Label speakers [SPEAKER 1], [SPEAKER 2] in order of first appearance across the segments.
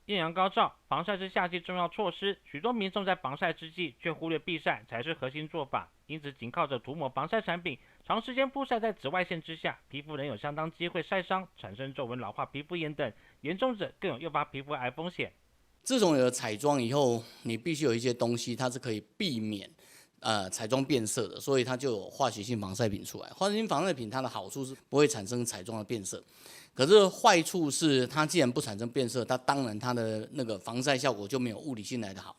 [SPEAKER 1] 艳阳高照，防晒是夏季重要措施。许多民众在防晒之际却忽略避晒才是核心做法，因此仅靠着涂抹防晒产品，长时间曝晒在紫外线之下，皮肤仍有相当机会晒伤，产生皱纹、老化、皮肤炎等，严重者更有诱发皮肤癌风险。
[SPEAKER 2] 自从有了彩妆以后，你必须有一些东西，它是可以避免彩妆变色的，所以它就有化学性防晒品出来。化学性防晒品它的好处是不会产生彩妆的变色，可是坏处是它既然不产生变色，它当然它的那个防晒效果就没有物理性来的好。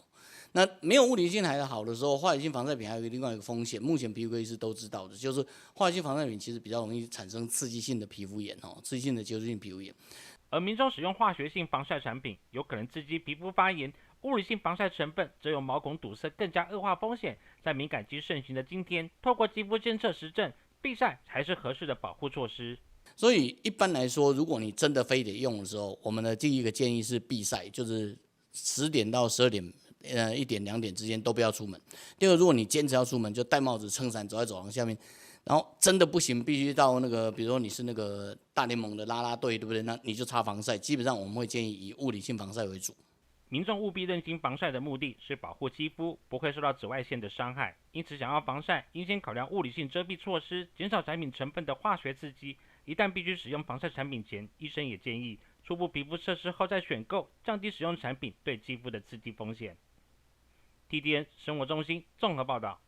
[SPEAKER 2] 那没有物理性来的好的时候，化学性防晒品还有另外一个风险，目前皮肤科医师都知道的，就是化学性防晒品其实比较容易产生刺激性的皮肤炎刺激性的接触性皮肤炎。
[SPEAKER 1] 而民众使用化学性防晒产品，有可能刺激皮肤发炎；物理性防晒成分则有毛孔堵塞，更加恶化风险。在敏感肌盛行的今天，透过肌肤监测实证，避晒才是合适的保护措施。
[SPEAKER 2] 所以一般来说，如果你真的非得用的时候，我们的第一个建议是避晒，就是10点到12点，1点2点之间都不要出门。第二个，如果你坚持要出门，就戴帽子、撑伞，走在走廊下面。然后真的不行，必须到那个，比如说你是那个大联盟的啦啦队，对不对？那你就擦防晒。基本上我们会建议以物理性防晒为主。
[SPEAKER 1] 民众务必认清防晒的目的是保护肌肤不会受到紫外线的伤害，因此想要防晒，应先考量物理性遮蔽措施，减少产品成分的化学刺激。一旦必须使用防晒产品前，医生也建议初步皮肤测试后再选购，降低使用产品对肌肤的刺激风险。TDN 生活中心综合报道。